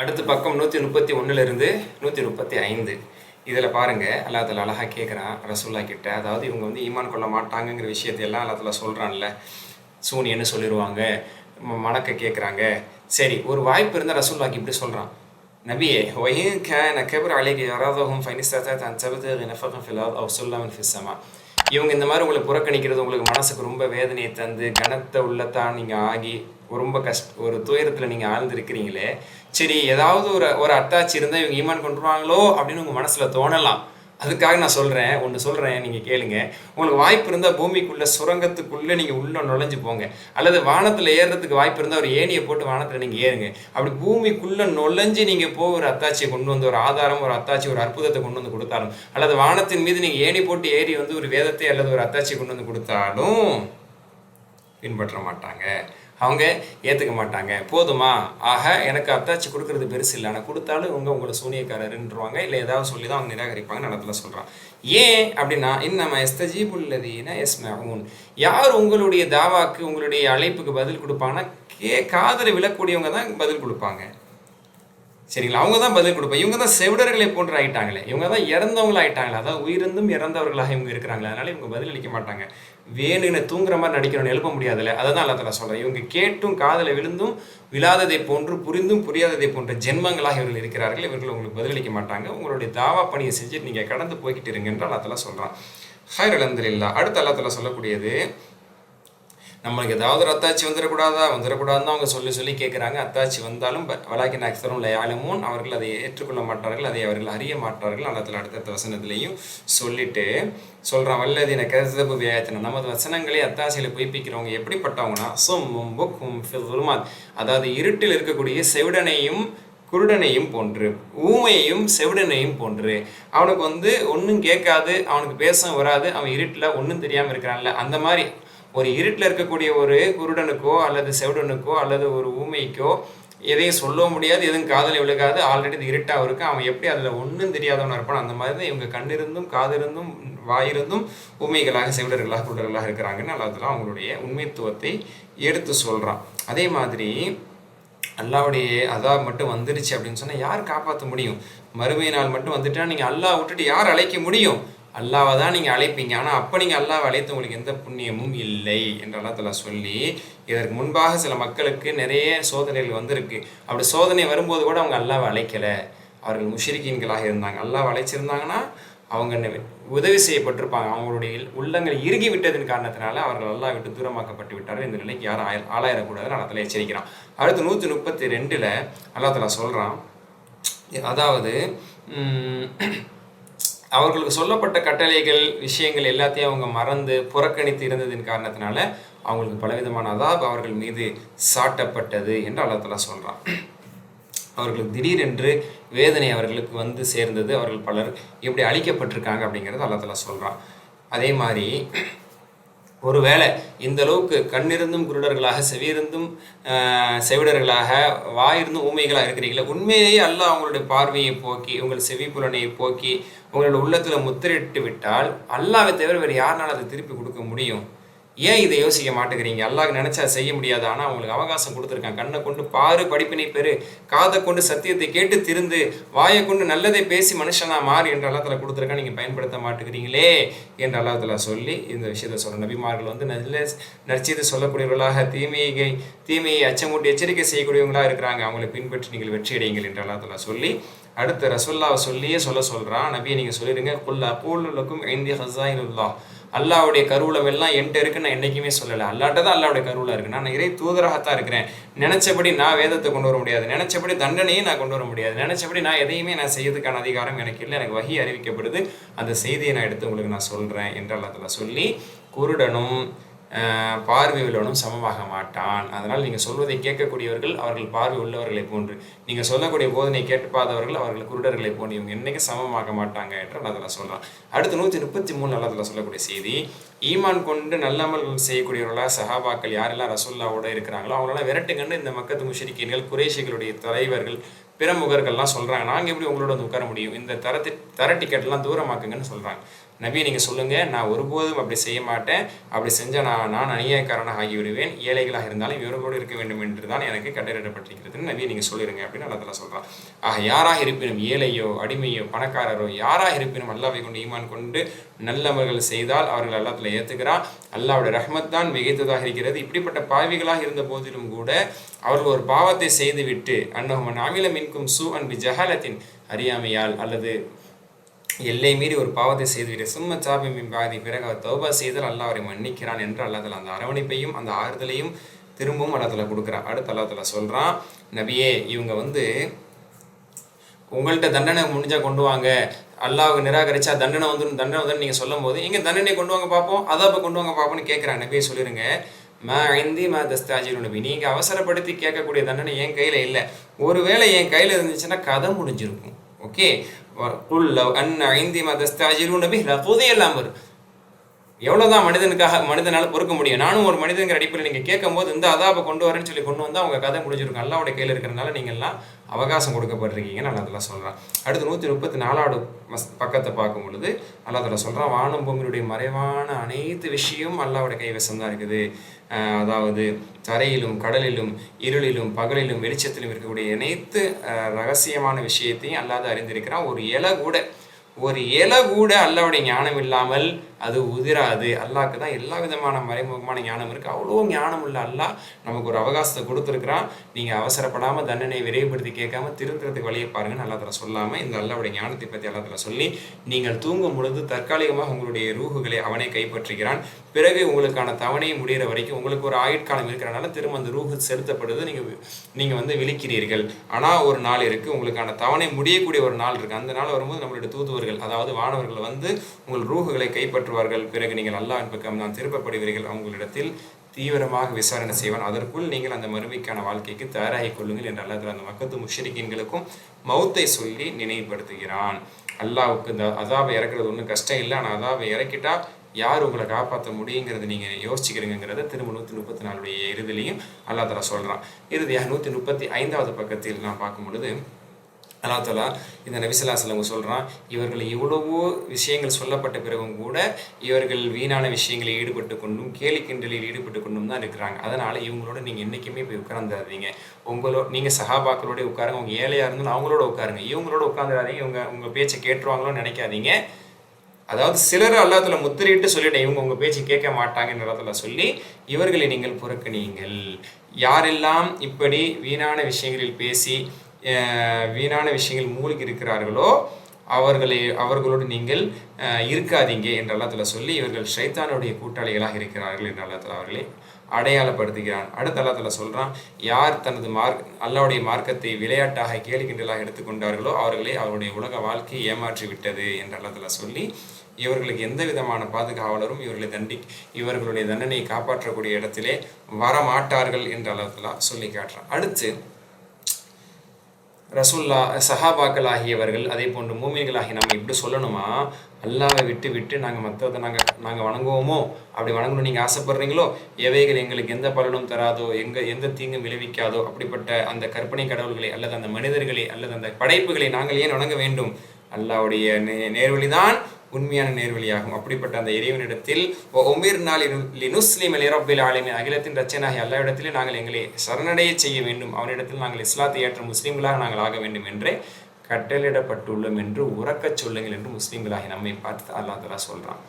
அடுத்த பக்கம் 131 135. இதில் பாருங்கள், அல்லாஹ் தஆலா அழகாக கேட்குறான் ரசூல்லா கிட்ட. அதாவது இவங்க வந்து ஈமான் கொள்ள மாட்டாங்கங்கிற விஷயத்தையெல்லாம் அல்லாஹ் தஆலா சொல்கிறான்ல. சூனியன்னு சொல்லிடுவாங்க, மணக்க கேட்குறாங்க. சரி, ஒரு வாய்ப்பு இருந்தால் ரசூல்லாக்கு இப்படி சொல்கிறான், நபியே வயின் கான கபர் அலைக யராதஹும் ஃபைன் இஸ்ததஅத அன் தப்தகி நஃபகன் ஃபில் அர்த் அவ் சுல்லமன் ஃபிஸ் ஸமா. இவங்க இந்த மாதிரி உங்களை புறக்கணிக்கிறது உங்களுக்கு மனசுக்கு ரொம்ப வேதனையை தந்து கனத்த உள்ளத்தான் நீங்கள் ஆகி ரொம்ப ஒரு துயரத்தில் நீங்கள் ஆழ்ந்திருக்கிறீங்களே. சரி, ஏதாவது ஒரு அத்தாச்சி இருந்தால் இவங்க ஈமான் கொண்டுருவாங்களோ அப்படின்னு உங்கள் மனசில் தோணலாம். அதுக்காக நான் சொல்கிறேன், நீங்கள் கேளுங்க. உங்களுக்கு வாய்ப்பு இருந்தால் பூமிக்குள்ளே சுரங்கத்துக்குள்ளே நீங்கள் உள்ளே நுழைஞ்சு போங்க, அல்லது வானத்தில் ஏறுறதுக்கு வாய்ப்பு இருந்தால் ஒரு ஏணியை போட்டு வானத்தில் நீங்கள் ஏறுங்க. அப்படி பூமிக்குள்ளே நுழைஞ்சு நீங்கள் ஒரு அத்தாச்சியை கொண்டு வந்து, ஒரு ஆதாரம், ஒரு அத்தாச்சி, ஒரு அற்புதத்தை கொண்டு வந்து கொடுத்தாலும், அல்லது வானத்தின் மீது நீங்கள் ஏணி போட்டு ஏறி வந்து ஒரு வேதத்தை அல்லது ஒரு அத்தாச்சியை கொண்டு வந்து கொடுத்தாலும் பின்பற்ற மாட்டாங்க, அவங்க ஏற்றுக்க மாட்டாங்க. போதுமா, ஆக எனக்கு அத்தாச்சி கொடுக்கறது பெருசு இல்லை, ஆனால் கொடுத்தாலும் இவங்க உங்களை சூனியக்காரருன்றவாங்க, இல்லை ஏதாவது சொல்லி தான் அவங்க நிராகரிப்பாங்க. நடத்துல சொல்கிறான். ஏன் அப்படின்னா, இன்னமா எஸ்தஜீபுல்லதீன யஸ்மஊன், யார் உங்களுடைய தாவாக்கு உங்களுடைய அழைப்புக்கு பதில் கொடுப்பாங்கன்னா காதலை விழக்கூடியவங்க தான் பதில் கொடுப்பாங்க. சரிங்களா, அவங்க தான் பதில் கொடுப்பாங்க. இவங்க தான் செவிடர்களை போன்று ஆகிட்டாங்களே, இவங்க தான் இறந்தவங்களாகிட்டாங்களே, அதாவது உயிர்ந்தும் இறந்தவர்களாக இவங்க இருக்கிறாங்களே, அதனால இவங்க பதில் அளிக்க மாட்டாங்க. வேணுன்னு தூங்குற மாதிரி நடிக்கணும்னு எழுப்ப முடியாதுல்ல. அதை தான் அல்லாஹ் தஆலா சொல்கிறேன். இவங்க கேட்டும் காதலை விழுந்தும் விழாததை போன்று புரிந்தும் புரியாததை போன்ற ஜென்மங்களாக இவர்கள் இருக்கிறார்கள். இவர்கள் உங்களுக்கு பதிலளிக்க மாட்டாங்க. உங்களுடைய தாவா பணியை செஞ்சு நீங்கள் கடந்து போய்கிட்டு இருங்க என்று அல்லாஹ் தஆலா சொல்கிறான். ஹைர் அல்ஹம்துலில்லாஹ். அடுத்து அல்லாஹ் தஆலா சொல்லக்கூடியது, நம்மளுக்கு ஏதாவது ஒரு அத்தாச்சி வந்துடக்கூடாதுன்னு அவங்க சொல்லி கேட்குறாங்க. அத்தாச்சி வந்தாலும் வலாக்கின் அக்ஸரும் லா யஅலமூன், அவர்கள் அதை ஏற்றுக்கொள்ள மாட்டார்கள், அதை அவர்கள் அறிய மாட்டார்கள். அல்லாஹ் தஆலா அடுத்த வசனத்திலையும் சொல்லிட்டு சொல்கிறான், வல்லதீன கஸபு பிஆயாத்தினா, நமது வசனங்களை அத்தாசியில் பொய்ப்பிக்கிறவங்க எப்படிப்பட்டவங்கன்னா சும்மும் புக்கும் ஃபில் ஸுலுமாத், அதாவது இருட்டில் இருக்கக்கூடிய செவிடனையும் குருடனையும் போன்று, ஊமையையும் செவிடனையும் போன்று. அவனுக்கு வந்து ஒன்றும் கேட்காது, அவனுக்கு பேசவும் வராது, அவன் இருட்டில் ஒன்றும் தெரியாமல் இருக்கிறான்ல, அந்த மாதிரி ஒரு இருட்டில் இருக்கக்கூடிய ஒரு குருடனுக்கோ அல்லது செவிடனுக்கோ அல்லது ஒரு ஊமைக்கோ எதையும் சொல்ல முடியாது, எதுவும் காதலை விழுகாது, ஆல்ரெடி இது இருட்டாக இருக்கும், அவன் எப்படி அதில் ஒன்றும் தெரியாதவனாக இருப்பான். அந்த மாதிரி தான் இவங்க கண்ணிருந்தும் காதிருந்தும் வாயிருந்தும் ஊமைகளாக செவிடர்களாக குருடர்களாக இருக்கிறாங்கன்னு அல்லாஹ் தஆலா அவங்களுடைய உண்மைத்துவத்தை எடுத்து சொல்கிறான். அதே மாதிரி அல்லாஹ்வுடைய அதாப் மட்டும் வந்துருச்சு அப்படின்னு சொன்னால் யார் காப்பாற்ற முடியும்? மறுமை நாள் மட்டும் வந்துட்டா நீங்கள் அல்லாஹ் விட்டுட்டு யார் அழைக்க முடியும்? அல்லாவை தான் நீங்கள் அழைப்பீங்க. ஆனால் அப்போ நீங்கள் அல்லாவை அழைத்து உங்களுக்கு எந்த புண்ணியமும் இல்லை என்று அல்லாஹ் தஆலா சொல்லி, இதற்கு முன்பாக சில மக்களுக்கு நிறைய சோதனைகள் வந்திருக்கு. அப்படி சோதனை வரும்போது கூட அவங்க அல்லாவை அழைக்கலை, அவர்கள் முஷ்ரிக்கீன்களாக இருந்தாங்க. அல்லாவை அழைச்சிருந்தாங்கன்னா அவங்க உதவி செய்யப்பட்டிருப்பாங்க. அவங்களுடைய உள்ளங்கள் இறுகி விட்டதின் காரணத்தினால அவர்கள் அல்லாஹ் விட்டு தூரமாக்கப்பட்டு விட்டார்கள். இந்த நிலைக்கு யாரும் ஆளாயிடக்கூடாதுன்னு அல்லாஹ் தஆலா எச்சரிக்கிறான். அடுத்து 132 அல்லாஹ் தஆலா சொல்கிறான், அதாவது அவர்களுக்கு சொல்லப்பட்ட கட்டளைகள் விஷயங்கள் எல்லாத்தையும் அவங்க மறந்து புறக்கணித்து இருந்ததின் காரணத்தினால அவங்களுக்கு பலவிதமான அதாப் அவர்கள் மீது சாட்டப்பட்டது என்று அல்லாஹ் தஆலா சொல்கிறான். அவர்களுக்கு திடீரென்று வேதனை அவர்களுக்கு வந்து சேர்ந்தது, அவர்கள் பலர் இப்படி அழிக்கப்பட்டிருக்காங்க அப்படிங்கிறது அல்லாஹ் தஆலா சொல்கிறான். அதே மாதிரி ஒருவேளை இந்த அளவுக்கு கண்ணிருந்தும் குருடர்களாக செவியிருந்தும் செவிடர்களாக வாயிருந்தும் ஊமைகளாக இருக்கிறீங்களா, உண்மையிலேயே அல்லாஹ் அவங்களுடைய பார்வையை போக்கி உங்கள் செவி புலனையை போக்கி உங்களோட உள்ளத்தில் முத்திரிட்டு விட்டால் அல்லாஹ்வை தவிர வேறு யாருனாலும் அதை திருப்பி கொடுக்க முடியும்? ஏன் இதை யோசிக்க மாட்டேங்கிறீங்க? அல்லாஹ் நினச்சா செய்ய முடியாது, ஆனால் அவங்களுக்கு அவகாசம் கொடுத்துருக்காங்க. கண்ணை கொண்டு பாரு, படிப்பினை பெறு, காதை கொண்டு சத்தியத்தை கேட்டு திருந்து, வாயை கொண்டு நல்லதை பேசி மனுஷனா மாறி என்று அல்லாஹ் தஆலா கொடுத்துருக்கா, நீங்கள் பயன்படுத்த மாட்டேங்கிறீங்களே என்று அல்லாஹ் தஆலா சொல்லி இந்த விஷயத்தை சொல்கிற நபிமார்கள் வந்து நல்ல நற்செய்தி சொல்லக்கூடியவர்களாக தீமையை அச்சமூட்டி எச்சரிக்கை செய்யக்கூடியவங்களாக இருக்கிறாங்க. அவங்களை பின்பற்றி நீங்கள் வெற்றி அடையுங்கள் என்று அல்லாஹ் தஆலா சொல்லி அடுத்த ரசூல்லாவை சொல்லியே சொல்கிறான், நபியை நீங்கள் சொல்லிடுங்க, குல் அகூலு லக்கும் இன்தி ஹஸாயினுல்லாஹ், அல்லாஹ்வுடைய கருவூலம் எல்லாம் என்கிட்ட இருக்குன்னு நான் என்றைக்குமே சொல்லலை. அல்லாட்ட தான் அல்லாஹ்வுடைய கருவூலம் இருக்குது. நான் இறை தூதராகத்தான் இருக்கிறேன். நினச்சபடி நான் வேதத்தை கொண்டு வர முடியாது, நினச்சபடி தண்டனையும் நான் கொண்டு வர முடியாது, நினச்சபடி நான் எதையுமே நான் செய்யறதுக்கான அதிகாரம் எனக்கு இல்லை. எனக்கு வஹி அறிவிக்கப்படுது, அந்த செய்தியை நான் எடுத்து உங்களுக்கு நான் சொல்கிறேன் என்று அல்லாஹ் தஆலா சொல்லி, குருடனும் பார்வை உள்ளவனும் சமமாக மாட்டான். அதனால் நீங்கள் சொல்வதை கேட்கக்கூடியவர்கள் அவர்கள் பார்வை உள்ளவர்களை போன்று, நீங்கள் சொல்லக்கூடிய போதனை கேட்பாதவர்கள் அவர்கள் குருடர்களை போன்று, இவங்க என்றைக்கும் சமமாக மாட்டாங்க என்று அல்லாஹ் தஆலா சொல்கிறான். அடுத்து 133 அல்லாஹ் தஆலா சொல்லக்கூடிய செய்தி, ஈமான் கொண்டு நல்லமல் செய்யக்கூடியவர்களாக சஹாபாக்கள் யாரெல்லாம் ரசூலுல்லாவோட இருக்கிறாங்களோ அவங்களெல்லாம் விரட்டுங்கன்னு இந்த மக்கத்து முஷ்ரிக்கீன்கள் குறைஷிகளுடைய தலைவர்கள் பிரமுகர்கள்லாம் சொல்கிறாங்க. நாங்கள் எப்படி உங்களோட வந்து உட்கார முடியும், இந்த தர டிக்கெட்லாம் தூரமாக்குங்கன்னு சொல்கிறாங்க. நபியை நீங்கள் சொல்லுங்கள், நான் ஒருபோதும் அப்படி செய்ய மாட்டேன், அப்படி செஞ்சால் நான் அநியாயக்காரனாக ஆகிவிடுவேன், ஏழைகளாக இருந்தாலும் இவர்களோடு இருக்க வேண்டும் என்று தான் எனக்கு கட்டளையிடப்பட்டிருக்கிறதுன்னு நபியை நீங்கள் சொல்லிடுங்க அப்படின்னு அல்லாஹ் சொல்கிறான். ஆக யாராக இருப்பினும், ஏழையோ அடிமையோ பணக்காரரோ யாராக இருப்பினும் அல்லாஹ்வை கொண்டு ஈமான் கொண்டு நல்லவர்கள் செய்தால் அவர்கள் அல்லாஹ்ல ஏற்றுக்கிறான். அல்லாஹ்வுடைய ரஹ்மத் தான் மிகைத்ததாக இருக்கிறது. இப்படிப்பட்ட பாவிகளாக இருந்த போதிலும் கூட அவர்கள் ஒரு பாவத்தை செய்துவிட்டு அன்னஹும் அமில மின்கும் சூ அன்பி ஜஹலத்தின், அறியாமையால் அல்லது எல்லை மீறி ஒரு பாவத்தை செய்துவிட்டு சும்ம சாபிமின் பாதி பிறகு அவர் தௌபா செய்தால் அல்லாஹ் அவரை மன்னிக்கிறான் என்று அல்லாஹ் அந்த அரவணைப்பையும் அந்த ஆறுதலையும் திரும்பவும் அல்லாஹ் கொடுக்குறான். அடுத்து அல்லாஹ் சொல்கிறான், நபியே இவங்க உங்கள்கிட்ட தண்டனை முடிஞ்சால் கொண்டு வாங்க, அல்லாஹ்வை நிராகரிச்சா தண்டனை வந்து நீங்கள் சொல்லும் போது இங்கே தண்டனை கொண்டு வாங்க பார்ப்போம், அதாப்போ கொண்டு வாங்க பார்ப்போம்னு கேட்குறாங்க. நபியை சொல்லிடுங்க, நபி நீங்கள் அவசரப்படுத்தி கேட்கக்கூடிய தண்டனை என் கையில் இல்லை. ஒருவேளை என் கையில் இருந்துச்சுன்னா கதை முடிஞ்சிருக்கும். ஓகே, எவ்வளோதான் மனிதனால் பொறுக்க முடியும். நானும் ஒரு மனிதங்கிற அடிப்படையில் நீங்கள் கேட்கும் போது இந்த அதாபை கொண்டு வரேன்னு சொல்லி கொண்டு வந்தால் அவங்க கதை முடிஞ்சிருக்கும். அல்லாஹ்வுடைய கையில் இருக்கிறனால நீங்கள்லாம் அவகாசம் கொடுக்கப்பட்டிருக்கீங்கன்னு அல்லாஹ் தஆலா சொல்கிறான். அடுத்து 134 பக்கத்தை பார்க்கும் பொழுது அல்லாஹ் தஆலா சொல்கிறான், வானம் பூமியுடைய மறைவான அனைத்து விஷயமும் அல்லாஹ்வுடைய கைவசம் தான் இருக்குது. அதாவது தரையிலும் கடலிலும் இருளிலும் பகலிலும் வெளிச்சத்திலும் இருக்கக்கூடிய அனைத்து ரகசியமான விஷயத்தையும் அல்லாஹ் அறிந்திருக்கிறான். ஒரு இலை கூட அல்லாஹ்வுடைய ஞானம் இல்லாமல் அது உதிராது. அல்லாஹ்க்கு தான் எல்லா விதமான மறைமுகமான ஞானம் இருக்குது. அவ்வளோ ஞானம் உள்ள அல்லாஹ் நமக்கு ஒரு அவகாசத்தை கொடுத்துருக்குறான். நீங்கள் அவசரப்படாமல் தண்டனையை விரைவுபடுத்தி கேட்காம திருத்துறதுக்கு வழியை பாருங்கன்னு அல்லாஹ் தஆலா சொல்லாமல் இந்த அல்லாஹ்வுடைய ஞானத்தை பற்றி அல்லாஹ் தஆலா சொல்லி, நீங்கள் தூங்கும் பொழுது தற்காலிகமாக உங்களுடைய ரூஹுகளை அவனே கைப்பற்றுகிறான். பிறகு உங்களுக்கான தவணையை முடிகிற வரைக்கும் உங்களுக்கு ஒரு ஆயுட்காலம் இருக்கிறனால திரும்ப அந்த ரூஹு செலுத்தப்படுது. நீங்கள் விழிக்கிறீர்கள். ஆனால் ஒரு நாள் இருக்குது, உங்களுக்கான தவணை முடியக்கூடிய ஒரு நாள் இருக்குது. அந்த நாள் வரும்போது நம்மளுடைய தூதுவர்கள் அதாவது வானவர்கள் உங்கள் ரூஹுகளை கைப்பற்றுவார்கள். பிறகு நீங்கள் அல்லாஹ்வின் பக்கம் தான் திருப்பப்படுவீர்கள். அவங்களிடத்தில் தீவிரமாக விசாரணை செய்வான். அதற்குள் நீங்கள் அந்த மறுமைக்கான வாழ்க்கைக்கு தயாராகிக் கொள்ளுங்கள் என்று அல்லாஹ் அந்த மக்கத்து முஷ்ரிக்கீன்களுக்கும் மௌத்தை சொல்லி நினைவுபடுத்துகிறான். அல்லாஹ்வுக்கு இந்த அதாபை இறக்குறது ஒன்றும் கஷ்டம் இல்லை. ஆனால் அதாபை இறக்கிட்டா யார் உங்களை காப்பாற்ற முடியுங்கிறது நீங்கள் யோசிக்கிறீங்கிறத திரும்ப 134 இறுதிலையும் அல்லாஹ் தஆலா சொல்கிறான். இறுதியாக 135 பக்கத்தில் நான் பார்க்கும் பொழுது அல்லாஹ் தஆலா இந்த நபி ஸல்லல்லாஹு அலைஹி வஸல்லம் சொல்கிறான், இவர்கள் எவ்வளவோ விஷயங்கள் சொல்லப்பட்ட பிறகும் கூட இவர்கள் வீணான விஷயங்களில் ஈடுபட்டு கொண்டும் கேலி கிண்டலில் ஈடுபட்டு கொண்டும் தான் இருக்கிறாங்க. அதனால் இவங்களோட நீங்கள் என்றைக்குமே போய் உட்கார்ந்துடாதீங்க. நீங்கள் சஹாபாக்களோட உட்காருங்க. அவங்க ஏழையாக இருந்தாலும் அவங்களோட உட்காருங்க. இவங்களோட உட்காந்துடாதீங்க. உங்கள் பேச்சை கேட்டுருவாங்களோன்னு நினைக்காதீங்க. அதாவது சிலர் அல்லாஹ் தஆலா முத்திரையிட்டு சொல்லிட்டேன், இவங்க உங்கள் பேச்சு கேட்க மாட்டாங்கன்னு அல்லாஹ் தஆலா சொல்லி, இவர்களை நீங்கள் புறக்கணியுங்கள். யாரெல்லாம் இப்படி வீணான விஷயங்களில் பேசி வீணான விஷயங்கள் மூழ்கி இருக்கிறார்களோ அவர்களோடு நீங்கள் இருக்காதீங்க என்று அல்லாஹ் தஆலா சொல்லி, இவர்கள் ஷைத்தானுடைய கூட்டாளிகளாக இருக்கிறார்கள் என்று அல்லாஹ் தஆலா அவர்களை அடையாளப்படுத்துகிறான். அடுத்து அல்லாஹ் தஆலா சொல்கிறான், யார் தனது அல்லாஹ்வுடைய மார்க்கத்தை விளையாட்டாக கேலி கிண்டலாக எடுத்துக்கொண்டார்களோ அவர்களை அவருடைய உலக வாழ்க்கை ஏமாற்றி விட்டது என்று அல்லாஹ் தஆலா சொல்லி, இவர்களுக்கு எந்த விதமான பாதுகாவலரும் இவர்களுடைய தண்டனையை காப்பாற்றக்கூடிய இடத்திலே வரமாட்டார்கள் என்று அல்லாஹ் தஆலா சொல்லி காட்டுறான். அடுத்து ரசூல்லா சஹாபாக்கள் ஆகியவர்கள் அதே போன்று மூமின்களாகி நம்ம இப்படி சொல்லணுமா, அல்லாஹ்வை விட்டு நாங்கள் நாங்கள் வணங்குவோமோ, அப்படி வணங்கணும் நீங்கள் ஆசைப்படுறீங்களோ, எவைகள் எங்களுக்கு எந்த பலனும் தராதோ, எந்த தீங்கும் விளைவிக்காதோ அப்படிப்பட்ட அந்த கற்பனை கடவுள்களை அல்லது அந்த மனிதர்களை அல்லது அந்த படைப்புகளை நாங்கள் ஏன் வணங்க வேண்டும்? அல்லாஹ்வுடைய நேர்வழிதான் உண்மையான நேர்வழியாகும். அப்படிப்பட்ட அந்த இறைவனிடத்தில் அகிலத்தின் ரச்சனாகி அல்லாஹ்விடத்திலே நாங்கள் எங்களை சரணடைய செய்ய வேண்டும், அவனிடத்தில் நாங்கள் இஸ்லாத்தை ஏற்ற முஸ்லீம்களாக நாங்கள் ஆக வேண்டும் என்றே கட்டளையிடப்பட்டுள்ளோம் என்று உறக்கச் சொல்லுங்கள் என்று முஸ்லீம்களாகி நம்மை பார்த்து அல்லாஹ் தஆலா சொல்கிறான்.